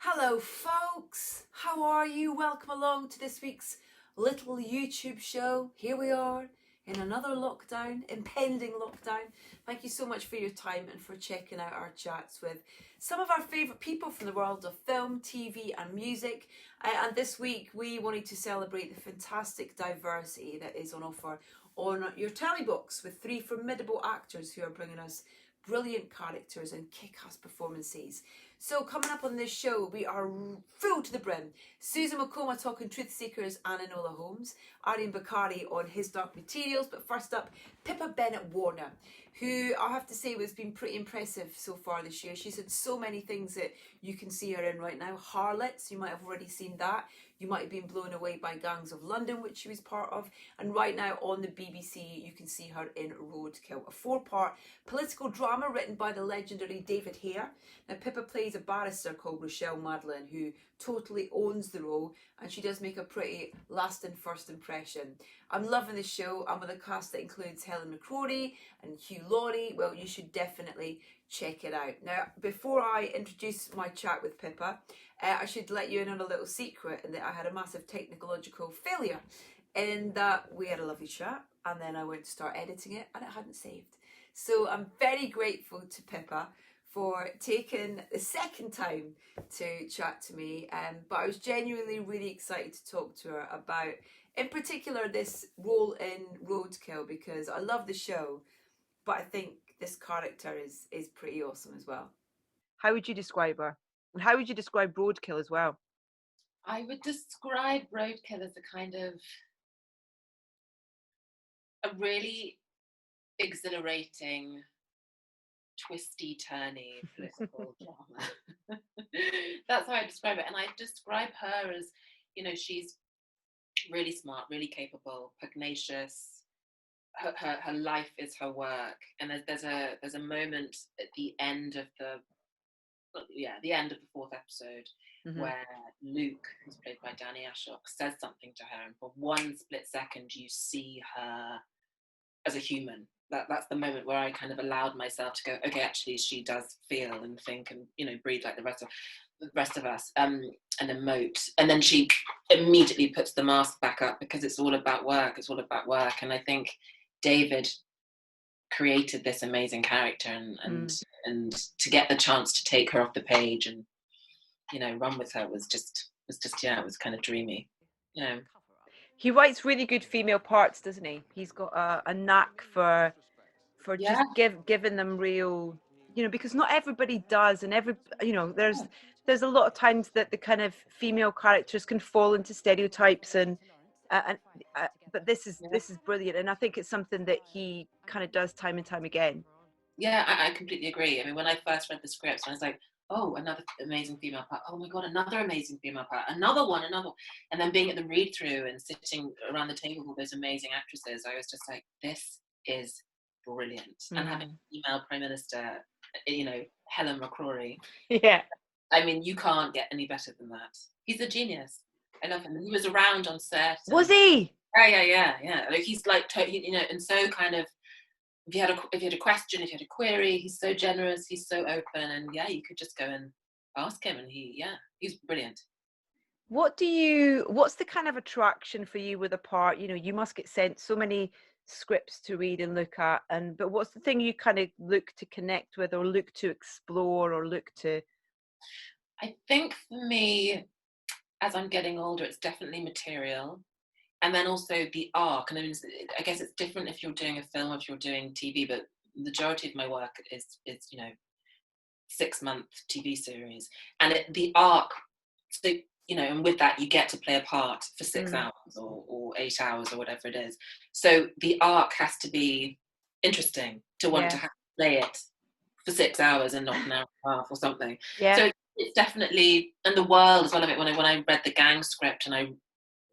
Hello folks, how are you? Welcome along to this week's little YouTube show. Here we are in another lockdown, impending lockdown. Thank you so much for your time and for checking out our chats with some of our favourite people from the world of film, TV and music. And this week we wanted to celebrate the fantastic diversity that is on offer on your telly box with three formidable actors who are bringing us brilliant characters and kick-ass performances. So coming up on this show, we are full to the brim. Susan Wokoma talking Truth Seekers and Enola Holmes. Ariyon Bakare on His Dark Materials. But first up, Pippa Bennett-Warner, who I have to say has been pretty impressive so far this year. She's had so many things that you can see her in right now. Harlots, you might have already seen that. You might have been blown away by Gangs of London, which she was part of. And right now on the BBC, you can see her in Roadkill, a 4-part political drama written by the legendary David Hare. Now, Pippa plays a barrister called Rochelle Madeline, who totally owns the role, and she does make a pretty lasting first impression. I'm loving the show, and with a cast that includes Helen McCrory and Hugh Laurie, well, you should definitely check it out. Now, before I introduce my chat with Pippa, I should let you in on a little secret, in that I had a massive technological failure, in that we had a lovely chat, and then I went to start editing it, and it hadn't saved. So I'm very grateful to Pippa for taking the second time to chat to me, but I was genuinely really excited to talk to her about, in particular, this role in Roadkill, because I love the show, but I think this character is pretty awesome as well. How would you describe her? And how would you describe Roadkill as well? I would describe Roadkill as a really exhilarating, twisty, turny political drama. That's how I describe it. And I describe her as, she's really smart, really capable, pugnacious. Her life is her work. And there's a moment at the end of the end of the 4th episode, where Luke, who's played by Danny Ashok, says something to her, and for one split second you see her as a human. That's the moment where I kind of allowed myself to go, okay, actually she does feel and think and breathe like the rest of us, and emote. And then she immediately puts the mask back up, because it's all about work. And I think David created this amazing character, and to get the chance to take her off the page and run with her was just it was kind of dreamy. He writes really good female parts, doesn't he? He's got a knack for just giving them real, because not everybody does, and there's a lot of times that the kind of female characters can fall into stereotypes, but this is brilliant, and I think it's something that he kind of does time and time again. Yeah, I completely agree. I mean, when I first read the scripts, I was like, oh, another amazing female part. Oh my God, another amazing female part. Another one. And then being at the read through and sitting around the table with those amazing actresses, I was just like, this is brilliant. And having a female Prime Minister, Helen McCrory. Yeah. I mean, you can't get any better than that. He's a genius. I love him. And he was around on set. Was he? Yeah. Like, he's like, and so kind of, if you had a question, if you had a query, he's so generous, he's so open, and you could just go and ask him, and he's brilliant. What's the kind of attraction for you with a part? You must get sent so many scripts to read and look at, but what's the thing you kind of look to connect with, or look to explore, or look to? I think for me, as I'm getting older, it's definitely material. And then also the arc. And I guess it's different if you're doing a film or if you're doing TV, but the majority of my work is 6-month TV series. And the arc, so, and with that, you get to play a part for 6 hours or 8 hours or whatever it is. So the arc has to be interesting to want to have to play it for 6 hours and not an hour and a half or something. Yeah. So it's definitely, and the world as well of it. When I read the gang script and I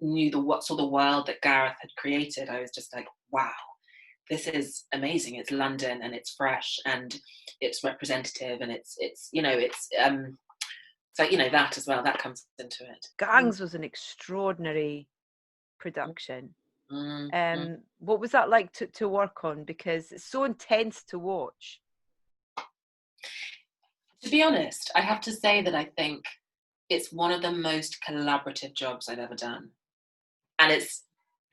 knew the world that Gareth had created, I was just like, wow, this is amazing. It's London, and it's fresh, and it's representative, and it's so that as well, that comes into it. Gangs was an extraordinary production. What was that like to work on, because it's so intense to watch? To be honest, I have to say that I think it's one of the most collaborative jobs I've ever done. And it's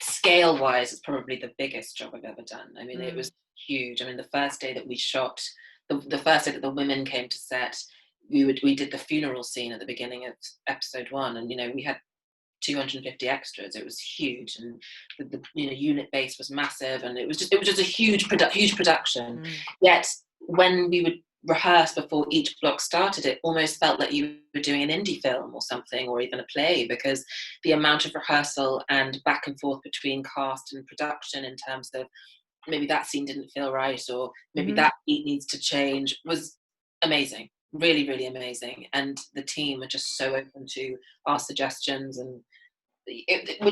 scale-wise, it's probably the biggest job I've ever done. I mean, it was huge. I mean, the first day that we shot, the first day that the women came to set, we did the funeral scene at the beginning of episode 1, and we had 250 extras. It was huge, and the unit base was massive, and it was just a huge production. Yet when we would rehearse before each block started, it almost felt like you were doing an indie film or something, or even a play, because the amount of rehearsal and back and forth between cast and production in terms of maybe that scene didn't feel right, or maybe that beat needs to change, was amazing. Really, really amazing. And the team are just so open to our suggestions, and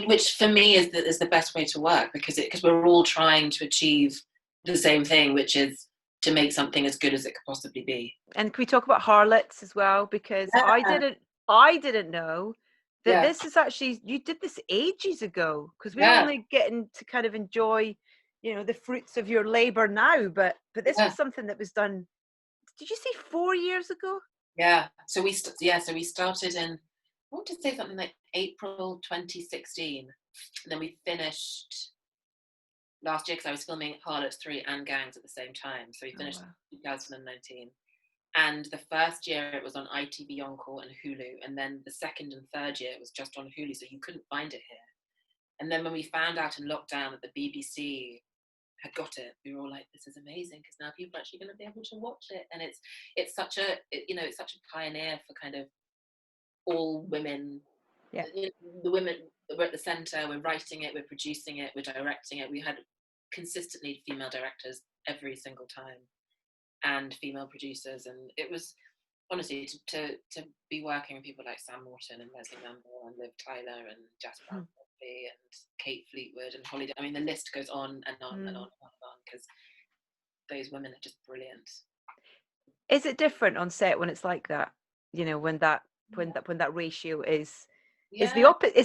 which for me is the best way to work, because we're all trying to achieve the same thing, which is to make something as good as it could possibly be. And can we talk about Harlots as well? Because I didn't know that this is actually, you did this ages ago, because we're only getting to kind of enjoy, the fruits of your labour now. But this was something that was done. Did you say 4 years ago? Yeah. So we started in, I want to say something like April 2016, and then we finished last year, because I was filming Harlots 3 and Gangs at the same time. So we finished 2019. And the first year it was on ITV Encore and Hulu, and then the second and third year it was just on Hulu, so you couldn't find it here. And then when we found out in lockdown that the BBC had got it, we were all like, this is amazing, because now people are actually going to be able to watch it. And it's such a it's such a pioneer for kind of all women. The women, we're at the centre, we're writing it, we're producing it, we're directing it. We had consistently female directors every single time, and female producers, and it was honestly to be working with people like Sam Morton and Leslie Manville and Liv Tyler and Jasper and Kate Fleetwood and Holly. I mean, the list goes on and on and on and on, because those women are just brilliant. Is it different on set when it's like that? When that ratio is it's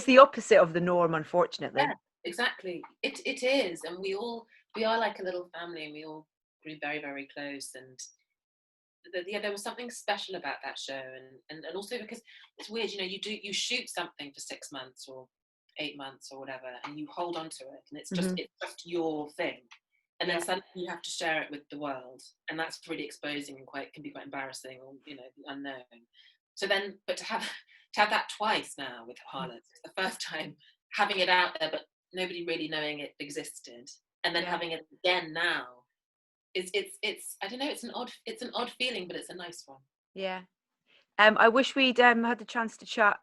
the opposite of the norm, unfortunately. Yeah, exactly. It is, and we are like a little family, and we all grew very, very close. And there was something special about that show, and also because it's weird, you shoot something for 6 months or 8 months or whatever, and you hold on to it, and it's just your thing, and then suddenly you have to share it with the world, and that's really exposing and can be quite embarrassing, or the unknown. So then, but to have that twice now with Harlots, it's the first time having it out there, but nobody really knowing it existed, and then having it again now. It's I don't know, it's an odd feeling, but it's a nice one. Yeah. I wish we'd had the chance to chat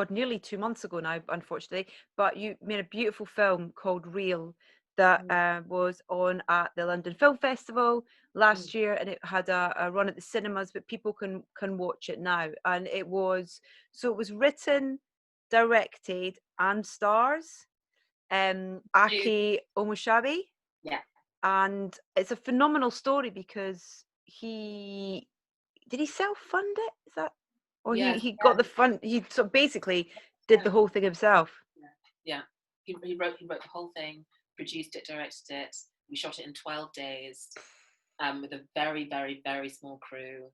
nearly 2 months ago now, unfortunately, but you made a beautiful film called Real that was on at the London Film Festival last year, and it had a run at the cinemas, but people can watch it now. And it was written, directed, and stars Aki Omoshaybi. Yeah. And it's a phenomenal story, because he self-fund it? Is that, or he got the fund? He basically did the whole thing himself. Yeah. He wrote the whole thing, produced it, directed it. We shot it in 12 days, with a very, very, very small crew,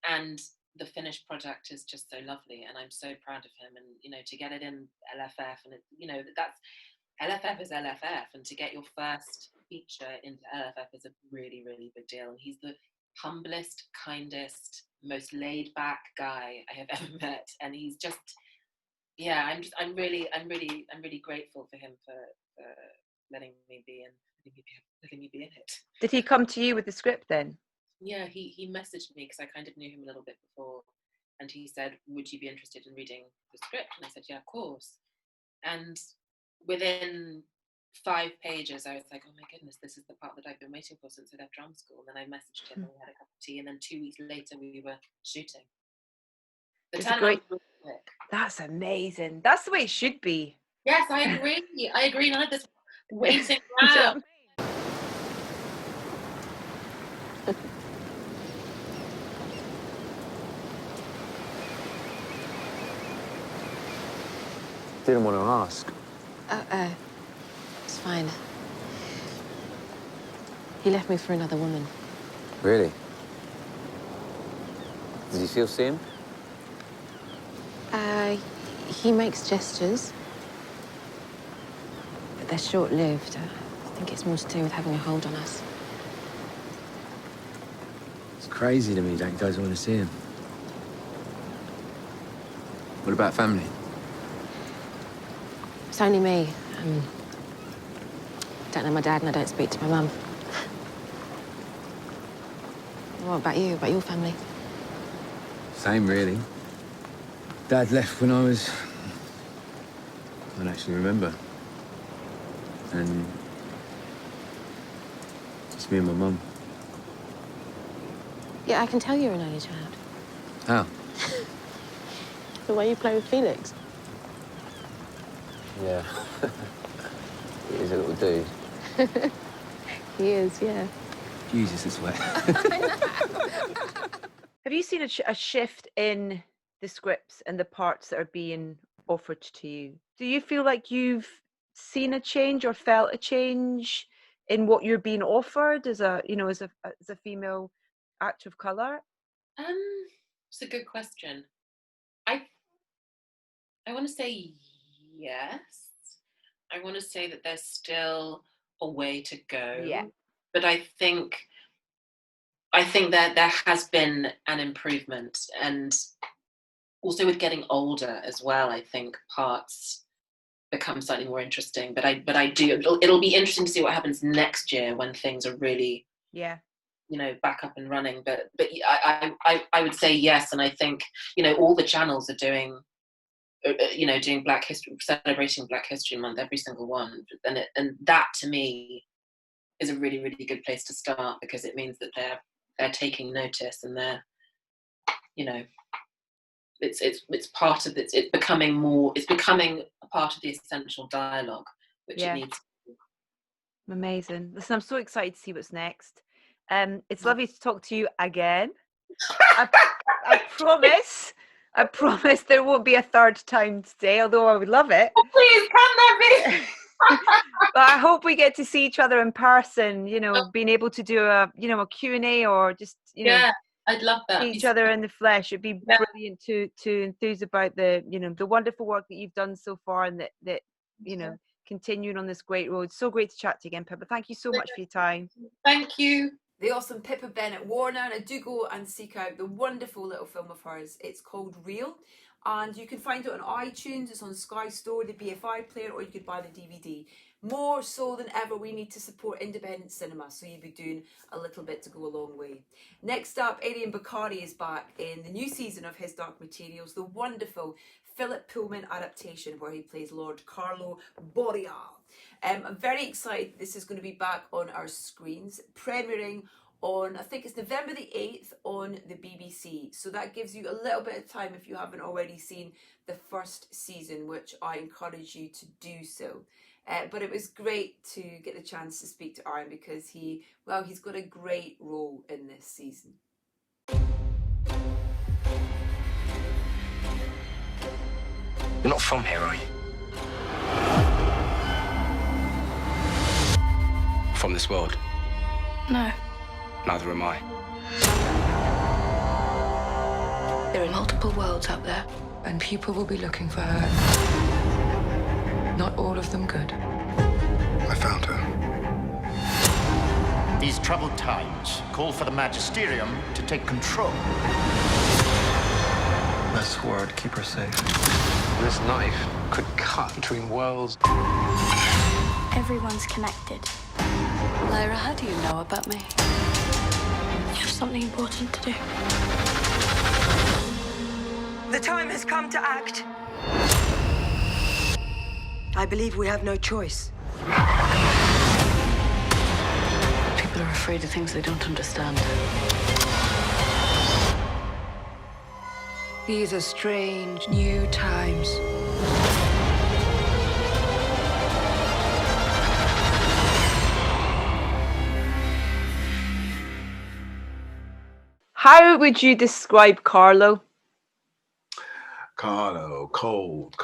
and the finished product is just so lovely, and I'm so proud of him. And to get it in LFF, and that's LFF is LFF, and to get your first feature into LFF is a really, really big deal. And he's the humblest, kindest, most laid back guy I have ever met, and he's just I'm really grateful for him for letting me be in it. Did he come to you with the script then? Yeah, he messaged me, because I kind of knew him a little bit before, and he said, would you be interested in reading the script? And I said, yeah, of course. And within 5 pages, I was like, oh my goodness, this is the part that I've been waiting for since I left drama school. And then I messaged him, and we had a cup of tea, and then 2 weeks later we were shooting. That's amazing. That's the way it should be. Yes, I agree. None of this waiting around. Didn't want to ask. It's fine. He left me for another woman. Really? Did you still see him? He makes gestures, but they're short-lived. I think it's more to do with having a hold on us. It's crazy to me that you guys want to see him. What about family? It's only me. Don't know my dad and I don't speak to my mum. What about you? About your family? Same, really. Dad left when I don't actually remember. And it's me and my mum. Yeah, I can tell you're an only child. How? The way you play with Felix. Yeah. He's a little dude. He is, yeah. Jesus, it's wet. Have you seen a shift in the scripts and the parts that are being offered to you? Do you feel like you've seen a change or felt a change in what you're being offered as a female actor of colour? It's a good question. I want to say yes. I want to say that there's still a way to go. Yeah. But I think that there has been an improvement, and also with getting older as well, I think parts become slightly more interesting. But I do. It'll be interesting to see what happens next year when things are really, back up and running. But I would say yes, and I think all the channels are doing. Doing Black History, celebrating Black History Month, every single one, and that to me is a really, really good place to start, because it means that they're taking notice, and they're, it's part of it. It's becoming a part of the essential dialogue, which it needs. Amazing. Listen, I'm so excited to see what's next. It's lovely to talk to you again. I promise there won't be a third time today, although I would love it. Please, can there be? But I hope we get to see each other in person, being able to do a Q&A, or just, I'd love that. See each other in the flesh. It'd be brilliant to enthuse about the wonderful work that you've done so far, and that continuing on this great road. So great to chat to you again, Pippa. Thank you so much for your time. Thank you. The awesome Pippa Bennett-Warner, and I do go and seek out the wonderful little film of hers. It's called Real, and you can find it on iTunes. It's on Sky Store, the BFI player, or you could buy the DVD. More so than ever, we need to support independent cinema, so you'll be doing a little bit to go a long way. Next up, Ariyon Bakare is back in the new season of His Dark Materials, the wonderful Philip Pullman adaptation, where he plays Lord Carlo Boreal. I'm very excited this is going to be back on our screens, premiering on, I think it's November the 8th on the BBC. So that gives you a little bit of time if you haven't already seen the first season, which I encourage you to do so. But it was great to get the chance to speak to Ariyon, because he's got a great role in this season. You're not from here, are you? From this world? No. Neither am I. There are multiple worlds out there, and people will be looking for her. Not all of them good. I found her. These troubled times call for the magisterium to take control. Best word, keep her safe. This knife could cut between worlds. everyone's connected. Lyra, how do you know about me? You have something important to do. The time has come to act. I believe we have no choice. People are afraid of things they don't understand. These are strange, new times. How would you describe Carlo? Carlo, cold.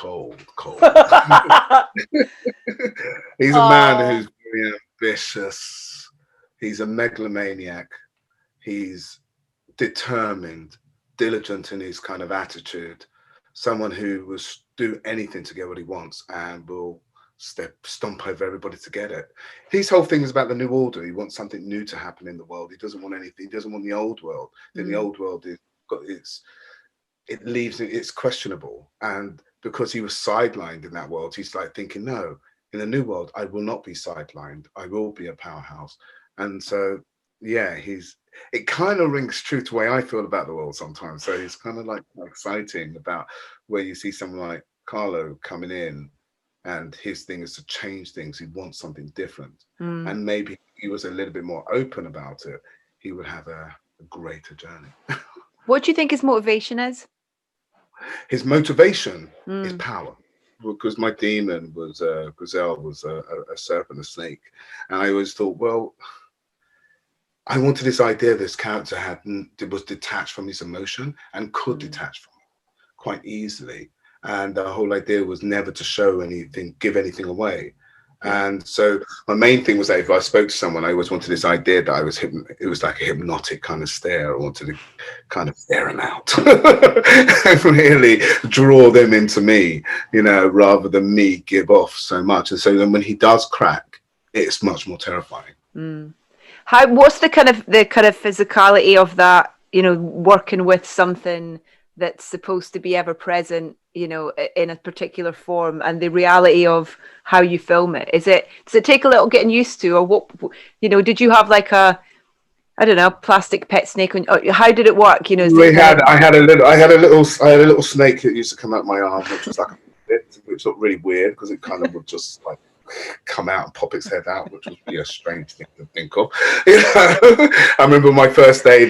He's a man who's very ambitious. He's a megalomaniac. He's determined, diligent in his kind of attitude. someone who will do anything to get what he wants and will stomp over everybody to get it. His whole thing is about the new order. He wants something new to happen in the world. He doesn't want anything. He doesn't want the old world. Then the old world it's questionable. And because he was sidelined in that world, he's like thinking, no, in the new world, I will not be sidelined. I will be a powerhouse. And so, yeah, it kind of rings true to the way I feel about the world sometimes. So it's kind of like exciting about where you see someone like Carlo coming in, and his thing is to change things. He wants something different. And maybe he was a little bit more open about it, he would have a greater journey. What do you think his motivation is? His motivation is power. Because my demon was Griselle was a serpent, a snake. And I always thought, well, I wanted this idea this character was detached from his emotion and could detach from it quite easily. And the whole idea was never to show anything, give anything away. And so my main thing was that if I spoke to someone, I always wanted this idea that it was like a hypnotic kind of stare. I wanted to kind of stare them out and really draw them into me, rather than me give off so much. And so then when he does crack, it's much more terrifying. What's the kind of physicality of that, working with something that's supposed to be ever present, in a particular form, and the reality of how you film it? Does it take a little getting used to, or what, did you have like a, I don't know, plastic pet snake on? How did it work? I had a little snake that used to come out my arm, which was like which looked really weird because it kind of would just like come out and pop its head out, which would be a strange thing to think of. I remember my first day,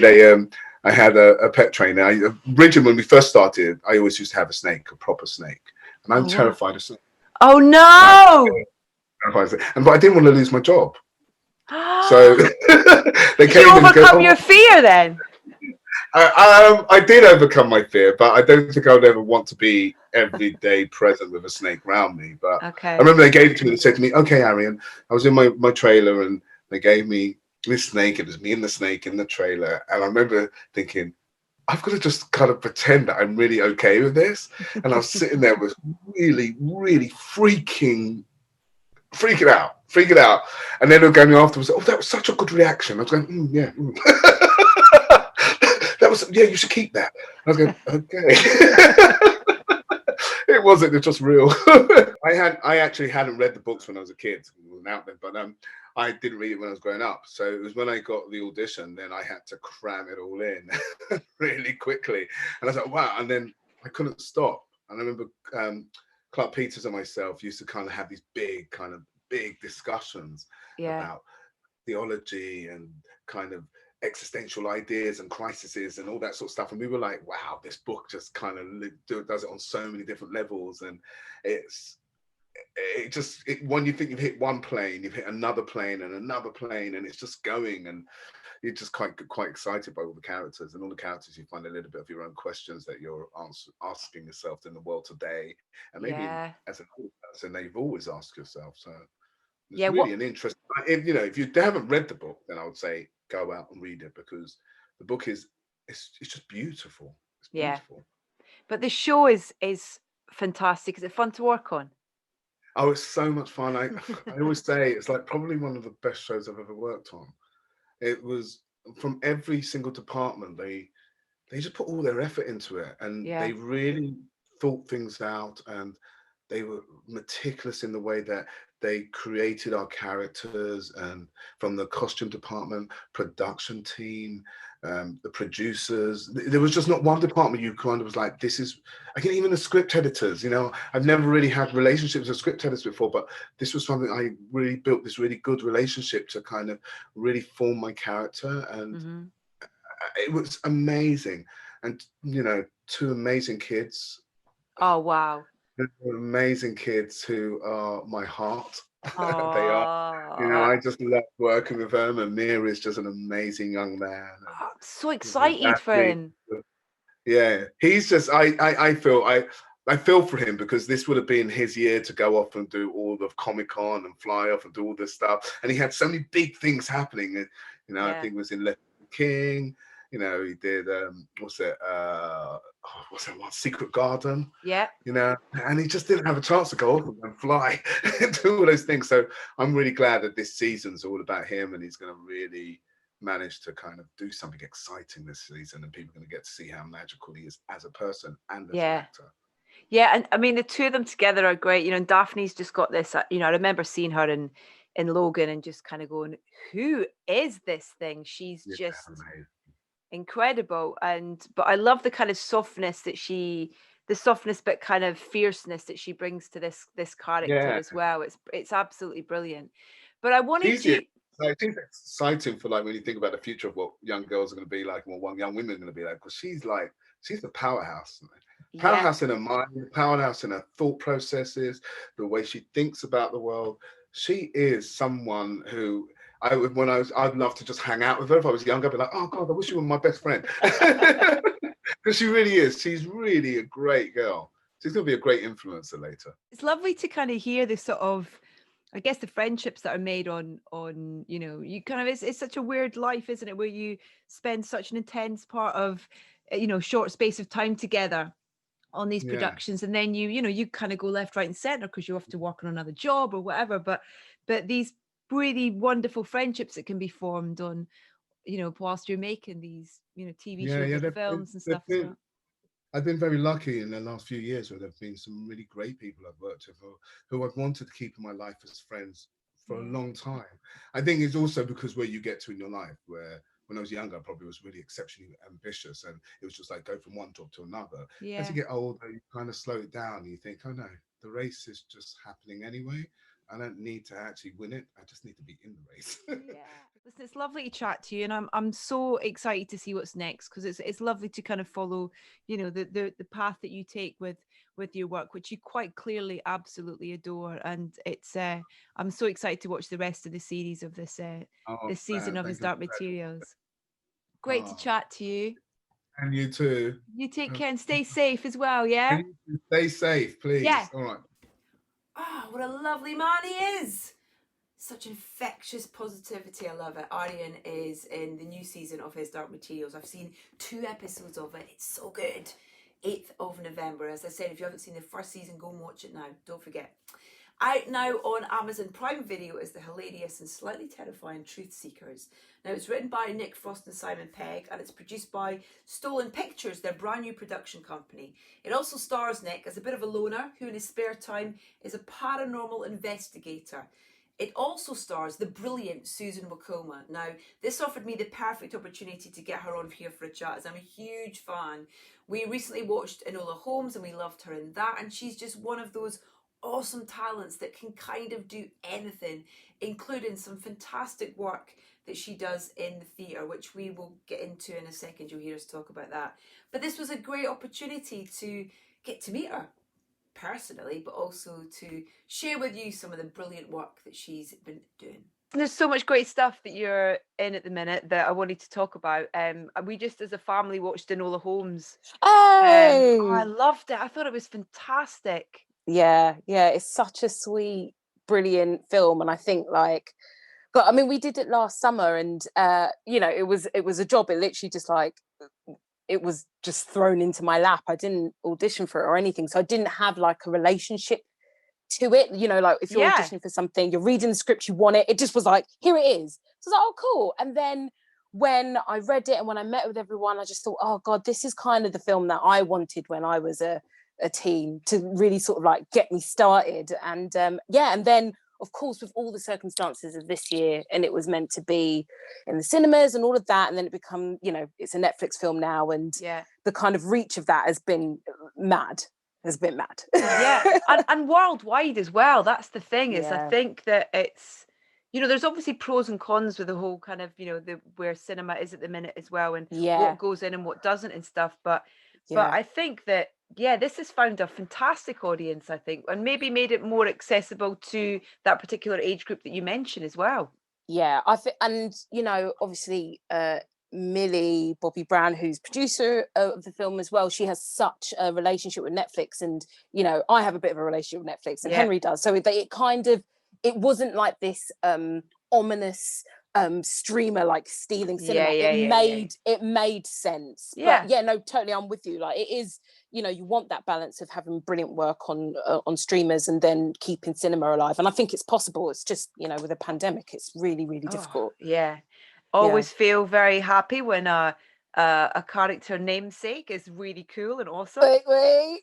I had a pet trainer. Originally, when we first started, I always used to have a proper snake, and I'm terrified of snakes. Oh no! But I didn't want to lose my job, so they Did you overcome your fear then? I did overcome my fear, but I don't think I would ever want to be every day present with a snake around me. But I remember they gave it to me and said to me, "Okay, Ariyon." I was in my trailer, and they gave me this snake. It was me and the snake in the trailer, and I remember thinking, I've got to just kind of pretend that I'm really okay with this. And I was sitting there with really, really freaking out. And then they were going afterwards, "Oh, that was such a good reaction." I was going, yeah. That was, yeah, you should keep that. I was going, okay. It wasn't, it's just real. I actually hadn't read the books when I was a kid. It wasn't out there, but I didn't read it when I was growing up. So it was when I got the audition, then I had to cram it all in really quickly. And I was like, wow. And then I couldn't stop. And I remember Clark Peters and myself used to kind of have these big discussions about theology and kind of existential ideas and crises and all that sort of stuff. And we were like, wow, this book just kind of does it on so many different levels. And when you think you've hit one plane, you've hit another plane and another plane, and it's just going, and you're just quite excited by all the characters, and all the characters you find a little bit of your own questions that you're asking yourself in the world today, and maybe as an old person that you've always asked yourself. So it's really an interest. If you haven't read the book, then I would say go out and read it, because the book it's just beautiful. It's beautiful. But the show is fantastic. Is it fun to work on? Oh, it's so much fun. I always say it's like probably one of the best shows I've ever worked on. It was from every single department. They just put all their effort into it, and they really thought things out, and they were meticulous in the way that they created our characters, and from the costume department, production team, the producers. There was just not one department you kind of was like, this is, even the script editors, I've never really had relationships with script editors before, but this was something I really built this really good relationship to kind of really form my character. And it was amazing. And, two amazing kids. Oh, wow. Amazing kids who are my heart. They are. I just love working with them, and Mir is just an amazing young man. So excited for him. Yeah, he's just. I feel for him, because this would have been his year to go off and do all of Comic-Con and fly off and do all this stuff, and he had so many big things happening. I think it was in King. He did what's that one? Secret Garden. Yeah. You know, and he just didn't have a chance to go off and fly and do all those things. So I'm really glad that this season's all about him, and he's going to really manage to kind of do something exciting this season, and people are going to get to see how magical he is as a person and as an actor. Yeah, and I mean the two of them together are great. You know, and Daphne's just got this. You know, I remember seeing her in Logan and just kind of going, "Who is this thing?" She's just incredible. But I love the kind of softness that the softness but kind of fierceness that she brings to this character as well. It's absolutely brilliant. But I wanted to. I think it's exciting for like when you think about the future of what young girls are going to be like, or what young women are going to be like, because she's the powerhouse. Powerhouse in her mind, powerhouse in her thought processes, the way she thinks about the world. She is someone who I'd love to just hang out with her. If I was younger, I'd be like, oh God, I wish you were my best friend. Because she really is. She's really a great girl. She's going to be a great influencer later. It's lovely to kind of hear this sort of, I guess, the friendships that are made on you know, you kind of, it's such a weird life, isn't it, where you spend such an intense part of, you know, short space of time together on these productions, and then you kind of go left, right and center because you have to work on another job or whatever, but these really wonderful friendships that can be formed on, you know, whilst you're making these, you know, TV shows and films and stuff as well. I've been very lucky in the last few years where there have been some really great people I've worked with who I've wanted to keep in my life as friends for a long time. I think it's also because where you get to in your life, where when I was younger, I probably was really exceptionally ambitious, and it was just like go from one job to another. As you get older, you kind of slow it down and you think, oh no, the race is just happening anyway. I don't need to actually win it. I just need to be in the race. Listen, it's lovely to chat to you, and I'm so excited to see what's next, because it's lovely to kind of follow, you know, the path that you take with your work, which you quite clearly absolutely adore, and it's I'm so excited to watch the rest of the series of this this season of His Dark Materials. Great to chat to you. And you too. You take care and stay safe as well, yeah? Stay safe, please. Yeah. All right. Oh, what a lovely man he is. Such infectious positivity. I love it. Ariyon is in the new season of His Dark Materials. I've seen 2 episodes of it. It's so good. 8th of November. As I said, if you haven't seen the first season, go and watch it now. Don't forget. Out now on Amazon Prime Video is the hilarious and slightly terrifying Truth Seekers. Now, it's written by Nick Frost and Simon Pegg, and it's produced by Stolen Pictures, their brand new production company. It also stars Nick as a bit of a loner who in his spare time is a paranormal investigator. It also stars the brilliant Susan Wokoma. Now, this offered me the perfect opportunity to get her on here for a chat, as I'm a huge fan. We recently watched Enola Holmes and we loved her in that, and she's just one of those awesome talents that can kind of do anything, including some fantastic work that she does in the theatre, which we will get into in a second. You'll hear us talk about that. But this was a great opportunity to get to meet her personally, but also to share with you some of the brilliant work that she's been doing. There's so much great stuff that you're in at the minute that I wanted to talk about. We just as a family watched Enola Holmes. Oh, I loved it. I thought it was fantastic. Yeah, it's such a sweet, brilliant film, and I think but I mean, we did it last summer, and you know, it was a job. It literally just it was just thrown into my lap. I didn't audition for it or anything, so I didn't have a relationship to it. You know, if you're auditioning for something, you're reading the script, you want it. It just was here it is. So I was oh, cool. And then when I read it and when I met with everyone, I just thought, oh God, this is kind of the film that I wanted when I was a teen, to really sort of get me started. And and then of course with all the circumstances of this year, and it was meant to be in the cinemas and all of that, and then it become, you know, it's a Netflix film now, and the kind of reach of that has been mad. And worldwide as well. That's the thing, is I think that it's, you know, there's obviously pros and cons with the whole kind of, you know, where cinema is at the minute as well, and what goes in and what doesn't and stuff, but I think that this has found a fantastic audience, I think, and maybe made it more accessible to that particular age group that you mentioned as well. Yeah, I think, and you know, obviously Millie Bobby Brown, who's producer of the film as well, she has such a relationship with Netflix, and you know, I have a bit of a relationship with Netflix, and Henry does, so it kind of, it wasn't like this ominous streamer like stealing cinema. It made sense. Yeah. But yeah, no, totally, I'm with you. Like, it is, you know, you want that balance of having brilliant work on streamers and then keeping cinema alive. And I think it's possible. It's just, you know, with a pandemic, it's really, really difficult. Yeah. Always feel very happy when a character namesake is really cool and awesome. Wait.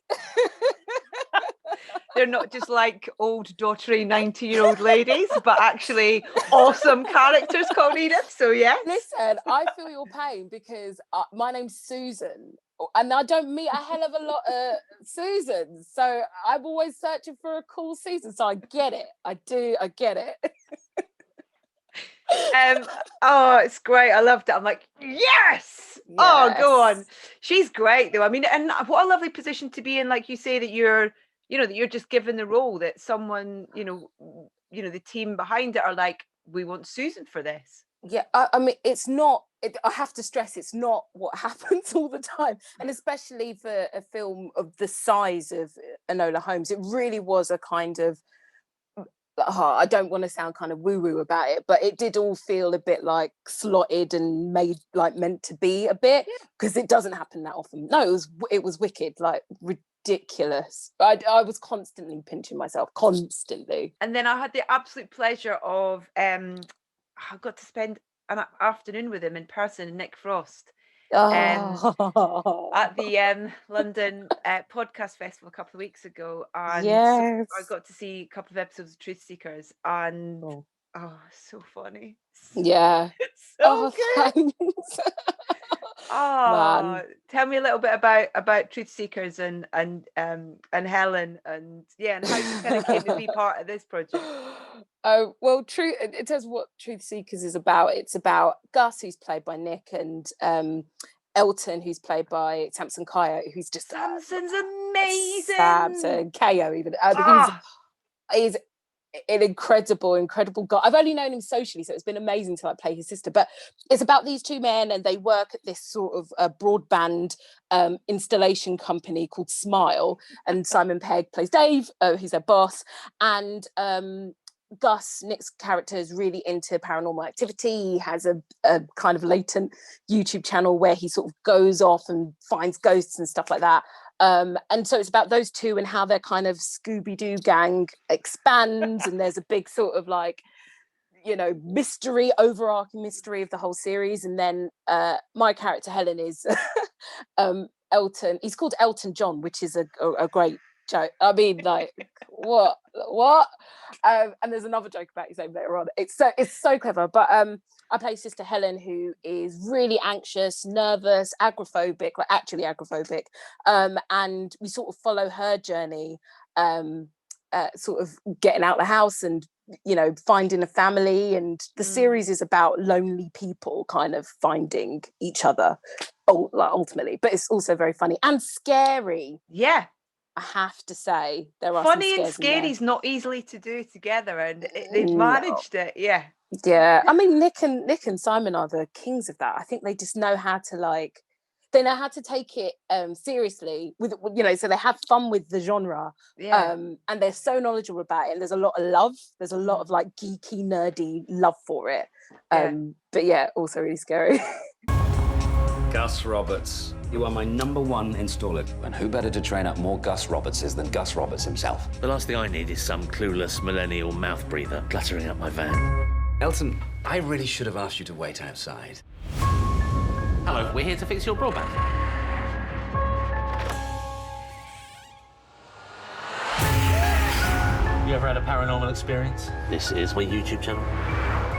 They're not just like old daughtery 90-year-old ladies, but actually awesome characters called Edith. So yeah. Listen, I feel your pain because my name's Susan, and I don't meet a hell of a lot of Susans. So I'm always searching for a cool Susan. So I get it. I get it. Oh, it's great. I loved it. I'm like, yes. Oh, go on. She's great though. I mean, and what a lovely position to be in. Like you say, that you're just given the role, that someone, you know, the team behind it are like, we want Susan for this. Yeah, I mean, it's not, I have to stress, it's not what happens all the time. And especially for a film of the size of Enola Holmes, it really was a kind of, I don't want to sound kind of woo-woo about it, but it did all feel a bit like slotted and made like meant to be a bit, because it doesn't happen that often. No, it was wicked, like ridiculous. I was constantly pinching myself, constantly. And then I had the absolute pleasure of I got to spend an afternoon with him in person, Nick Frost, at the London Podcast Festival a couple of weeks ago, and I got to see a couple of episodes of Truth Seekers, and so funny. It's so good. Thanks. Man. Tell me a little bit about Truth Seekers and Helen, and how you kind of came to be part of this project. Oh, well, in terms of what Truth Seekers is about, it's about Gus, who's played by Nick, and Elton, who's played by Samson Kayo, who's just Samson's amazing. Samson Kayo, even he's an incredible guy. I've only known him socially, so it's been amazing to like play his sister. But it's about these two men, and they work at this sort of broadband installation company called Smile. And Simon Pegg plays Dave, who's their boss, and Gus, Nick's character, is really into paranormal activity. He has a kind of latent YouTube channel where he sort of goes off and finds ghosts and stuff like that. And so it's about those two and how their kind of Scooby-Doo gang expands, and there's a big sort of like, you know, overarching mystery of the whole series. And then my character Helen is Elton. He's called Elton John, which is a great joke. I mean, like, what? And there's another joke about his name later on. It's so clever. But I play Sister Helen, who is really anxious, nervous, agoraphobic, like actually agoraphobic. And we sort of follow her journey, sort of getting out of the house and, you know, finding a family. And the series is about lonely people kind of finding each other ultimately. But it's also very funny and scary. Yeah. I have to say, there are funny and scary is not easily to do together, and they've managed it. Yeah. I mean, Nick and Simon are the kings of that. I think they just know how to they know how to take it seriously with, you know, so they have fun with the genre, and they're so knowledgeable about it. And there's a lot of love. There's a lot of like geeky, nerdy love for it. But yeah, also really scary. Gus Roberts, you are my #1 installer. And who better to train up more Gus Robertses than Gus Roberts himself? The last thing I need is some clueless millennial mouth breather cluttering up my van. Elton, I really should have asked you to wait outside. Hello, we're here to fix your broadband. You ever had a paranormal experience? This is my YouTube channel.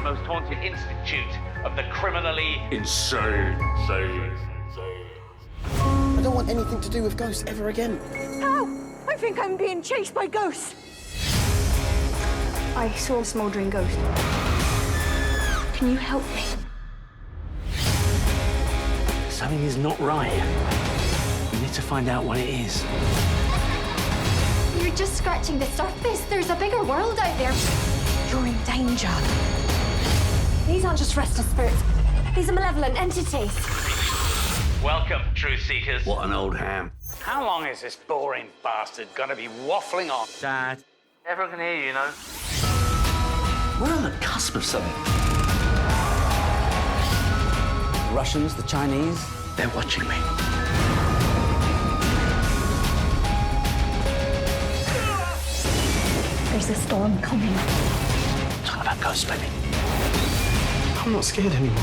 Most Haunted Institute of the Criminally Insane. I don't want anything to do with ghosts ever again. Ow! I think I'm being chased by ghosts. I saw a smouldering ghost. Can you help me? Something is not right. We need to find out what it is. You're just scratching the surface. There's a bigger world out there. You're in danger. These aren't just restless spirits. These are malevolent entities. Welcome, Truth Seekers. What an old ham. How long is this boring bastard gonna be waffling on? Dad, everyone can hear you, you know. We're on the cusp of something. The Russians, the Chinese. They're watching me. There's a storm coming. It's all about ghosts, baby. I'm not scared anymore.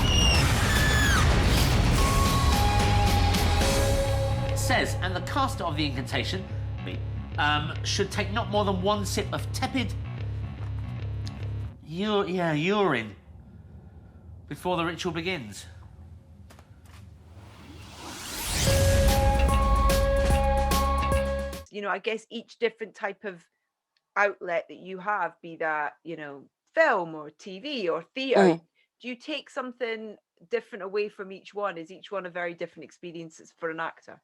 It says, and the caster of the incantation should take not more than one sip of tepid urine before the ritual begins. You know, I guess each different type of outlet that you have, be that, you know, film or TV or theatre, do you take something different away from each one? Is each one a very different experience for an actor?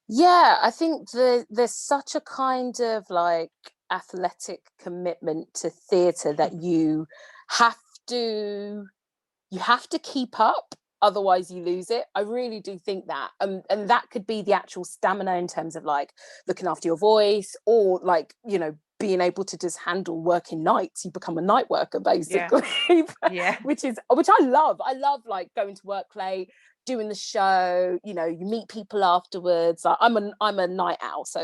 Yeah, I think there's such a kind of like athletic commitment to theatre that you have to keep up, otherwise you lose it. I really do think that, and that could be the actual stamina in terms of like looking after your voice, or like, you know, being able to just handle working nights. You become a night worker basically. Yeah. which I love. I love like going to work late, doing the show, you know, you meet people afterwards. Like, I'm a night owl, so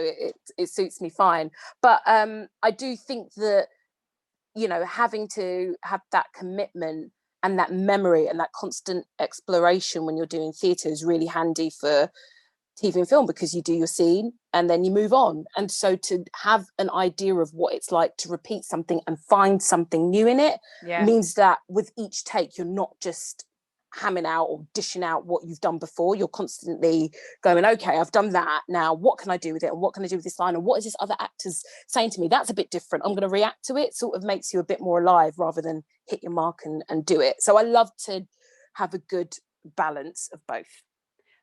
it suits me fine. But I do think that, you know, having to have that commitment and that memory and that constant exploration when you're doing theatre is really handy for TV and film, because you do your scene and then you move on. And so to have an idea of what it's like to repeat something and find something new in it means that with each take, you're not just hamming out or dishing out what you've done before. You're constantly going, okay, I've done that, now what can I do with it, and what can I do with this line, and what is this other actor's saying to me? That's a bit different, I'm going to react to it. Sort of makes you a bit more alive rather than hit your mark and do it. So I love to have a good balance of both.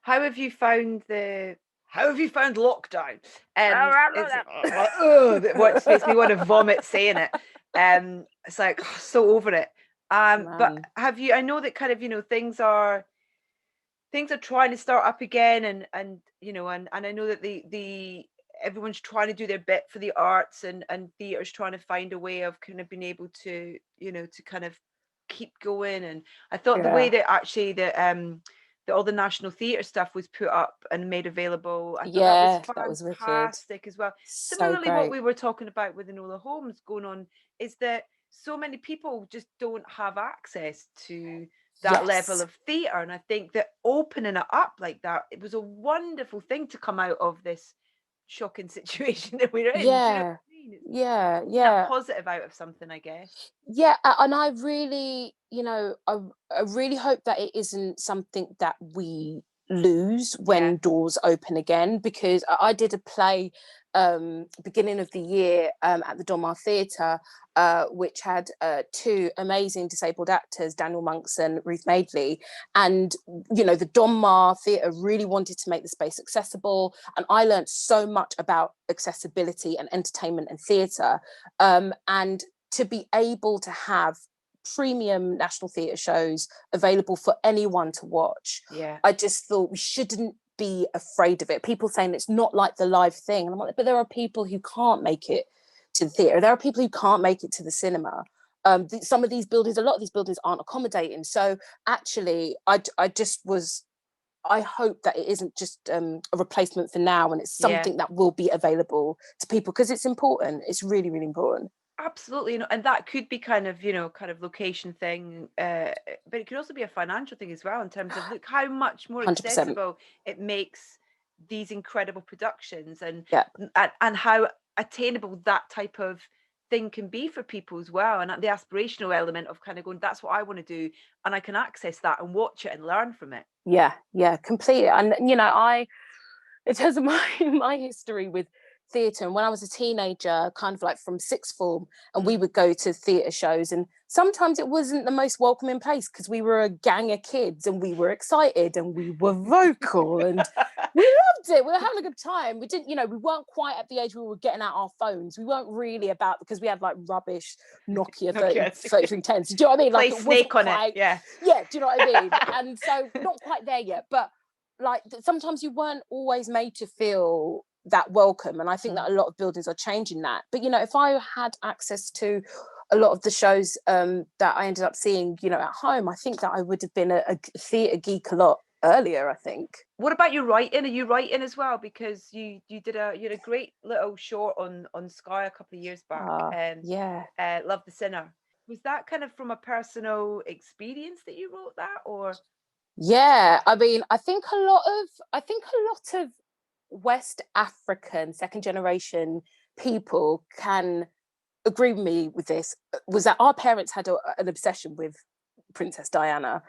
How have you found lockdown? What makes me want to vomit saying it. It's like, so over it. But have you, I know that kind of, you know, things are trying to start up again, and you know, and I know that the everyone's trying to do their bit for the arts, and theatre's trying to find a way of kind of being able to, you know, to kind of keep going. And I thought the way that actually that all the National Theatre stuff was put up and made available, I thought that was fantastic as well. So Similarly, great. what we were talking about with Enola Holmes going on is that so many people just don't have access to that level of theatre. And I think that opening it up like that, it was a wonderful thing to come out of this shocking situation that we're in. Do you know what I mean? That positive out of something, I guess. Yeah, and I really, you know, I really hope that it isn't something that we lose when doors open again, because I did a play beginning of the year at the Donmar Theatre, which had two amazing disabled actors, Daniel Monks and Ruth Madeley. And, you know, the Donmar Theatre really wanted to make the space accessible. And I learned so much about accessibility and entertainment and theatre. And to be able to have premium National Theatre shows available for anyone to watch, I just thought we shouldn't be afraid of it. People saying it's not like the live thing, and I'm like, but there are people who can't make it to the theatre. There are people who can't make it to the cinema. Some of these buildings, a lot of these buildings aren't accommodating. So actually, I hope that it isn't just a replacement for now, and it's something that will be available to people, because it's important. It's really, really important. Absolutely, you know, and that could be kind of, you know, kind of location thing, but it could also be a financial thing as well, in terms of look how much more 100%. accessible it makes these incredible productions, and how attainable that type of thing can be for people as well, and the aspirational element of kind of going, that's what I want to do, and I can access that and watch it and learn from it. Yeah, completely. And you know, in terms of my history with theatre, and when I was a teenager, kind of like from sixth form, and we would go to theatre shows, and sometimes it wasn't the most welcoming place, because we were a gang of kids and we were excited and we were vocal and we loved it. We were having a good time. We didn't, you know, we weren't quite at the age where we were getting out our phones. We weren't really about, because we had like rubbish Nokia 3310s. Do you know what I mean? Play like Snake on it. Yeah, do you know what I mean? And so not quite there yet, but like sometimes you weren't always made to feel that welcome, and I think that a lot of buildings are changing that. But you know, if I had access to a lot of the shows that I ended up seeing, you know, at home, I think that I would have been a theatre geek a lot earlier, I think. What about your writing? Are you writing as well? Because you had a great little short on Sky a couple of years back. Love the Sinner. Was that kind of from a personal experience that you wrote that, or? Yeah, I mean, I think a lot of West African second generation people can agree with me with this, was that our parents had an obsession with Princess Diana.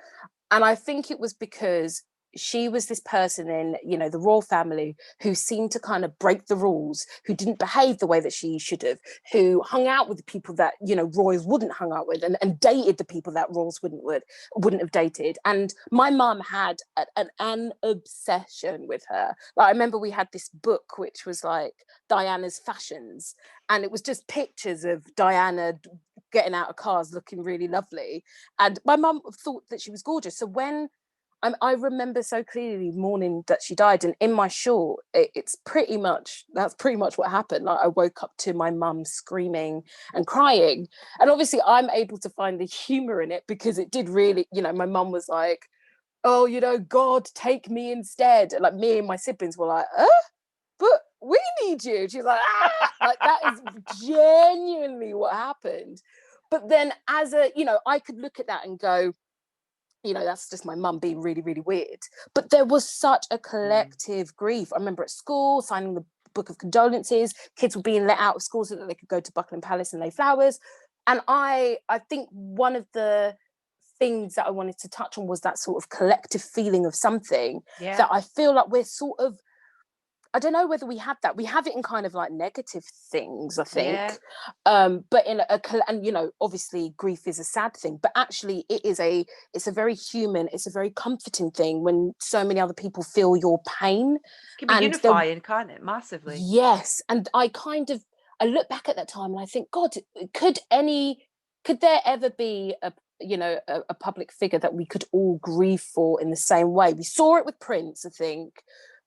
And I think it was because she was this person in, you know, the royal family who seemed to kind of break the rules, who didn't behave the way that she should have, who hung out with the people that, you know, royals wouldn't hang out with, and dated the people that royals wouldn't have dated. And my mum had an obsession with her. Like, I remember we had this book which was like Diana's fashions, and it was just pictures of Diana getting out of cars looking really lovely. And my mum thought that she was gorgeous. So when I remember so clearly the morning that she died, and in my short, that's pretty much what happened. Like, I woke up to my mum screaming and crying, and obviously I'm able to find the humor in it because it did really, you know, my mum was like, oh, you know, God, take me instead. And like, me and my siblings were like, but we need you. She's like, like, that is genuinely what happened. But then as a, you know, I could look at that and go, you know, that's just my mum being really, really weird. But there was such a collective grief. I remember at school signing the book of condolences, kids were being let out of school so that they could go to Buckingham Palace and lay flowers. And I think one of the things that I wanted to touch on was that sort of collective feeling of something that I feel like we're sort of, I don't know whether we have that. We have it in kind of like negative things, I think. But in and you know, obviously grief is a sad thing, but actually it's a very human, it's a very comforting thing when so many other people feel your pain. It can be unifying, can't it? Massively. Yes. And I look back at that time and I think, God, could there ever be a public figure that we could all grieve for in the same way? We saw it with Prince, I think.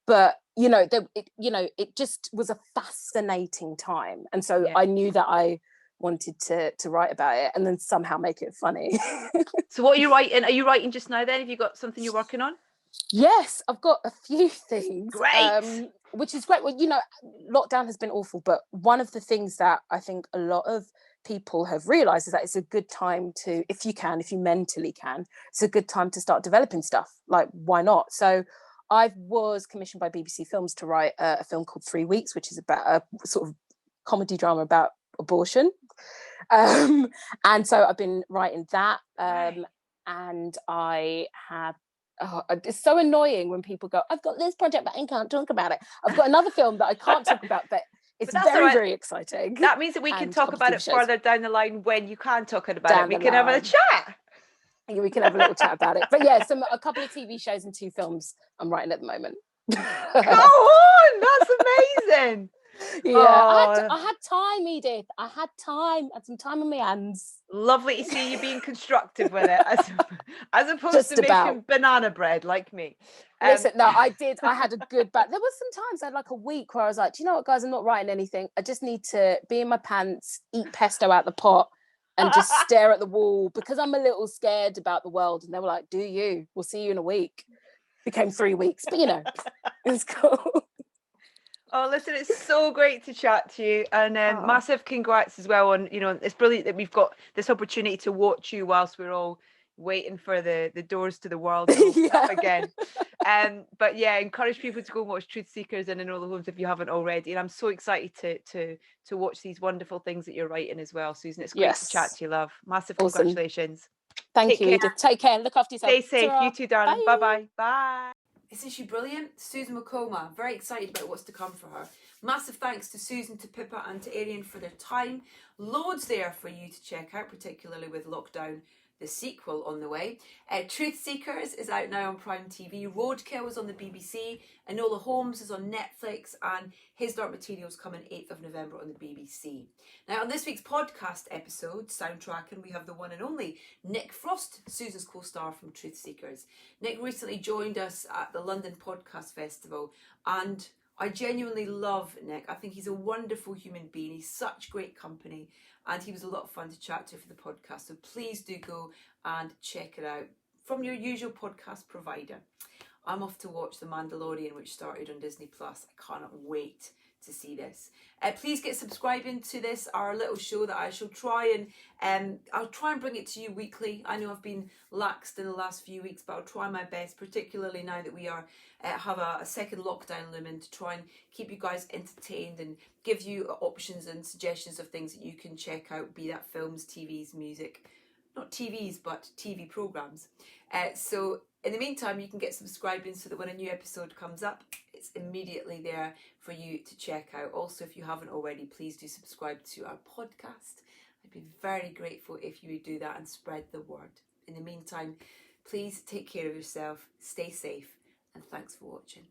But it just was a fascinating time, and so I knew that I wanted to write about it and then somehow make it funny. So what are you writing? Are you writing just now then? Have you got something you're working on? Yes, I've got a few things. Great. Which is great. Well, you know, lockdown has been awful, but one of the things that I think a lot of people have realized is that it's a good time to, if you mentally can, it's a good time to start developing stuff. Like, why not? So I was commissioned by BBC Films to write a film called 3 Weeks, which is about a sort of comedy drama about abortion. And so I've been writing that. And I have, it's so annoying when people go, I've got this project, but I can't talk about it. I've got another film that I can't talk about, but it's very, very exciting. That means that we can talk about it further down the line when you can talk about it. We can have a chat. We can have a little chat about it. But yeah, a couple of TV shows and 2 films I'm writing at the moment. Go on, that's amazing. Yeah, I had time, Edith. I had some time on my hands. Lovely to see you being constructive with it, as opposed to making banana bread like me. Listen, no, I had a good back. There was some times I had like a week where I was like, do you know what, guys, I'm not writing anything. I just need to be in my pants, eat pesto out the pot, and just stare at the wall because I'm a little scared about the world. And they were like, do you? We'll see you in a week. Became 3 weeks, but you know, it's cool. Oh, listen, it's so great to chat to you, and massive congrats as well on, you know, it's brilliant that we've got this opportunity to watch you whilst we're all waiting for the doors to the world to open up again. But yeah, encourage people to go and watch Truth Seekers and Enola Holmes if you haven't already. And I'm so excited to watch these wonderful things that you're writing as well, Susan. It's great to chat to you, love. Massive congratulations. Thank you, Edith. Take care. Look after yourself. Stay safe. You too, darling. Bye-bye. Bye. Isn't she brilliant? Susan Wokoma. Very excited about what's to come for her. Massive thanks to Susan, to Pippa and to Ariyon for their time. Loads there for you to check out, particularly with Lockdown, the sequel on the way. Truth Seekers is out now on Prime TV. Roadkill is on the BBC. Enola Holmes is on Netflix. And His Dark Materials coming 8th of November on the BBC. Now, on this week's podcast episode, soundtracking, we have the one and only Nick Frost, Susan's co-star from Truth Seekers. Nick recently joined us at the London Podcast Festival, and I genuinely love Nick. I think he's a wonderful human being. He's such great company, and he was a lot of fun to chat to for the podcast. So please do go and check it out from your usual podcast provider. I'm off to watch The Mandalorian, which started on Disney Plus. I cannot wait to see this. Please get subscribing to this, our little show that I shall try and I'll try and bring it to you weekly. I know I've been laxed in the last few weeks, but I'll try my best, particularly now that we are have a second lockdown looming, to try and keep you guys entertained and give you options and suggestions of things that you can check out, be that films, TVs, music. Not TVs, but TV programmes. So in the meantime, you can get subscribing so that when a new episode comes up, it's immediately there for you to check out. Also, if you haven't already, please do subscribe to our podcast. I'd be very grateful if you would do that and spread the word. In the meantime, please take care of yourself, stay safe, and thanks for watching.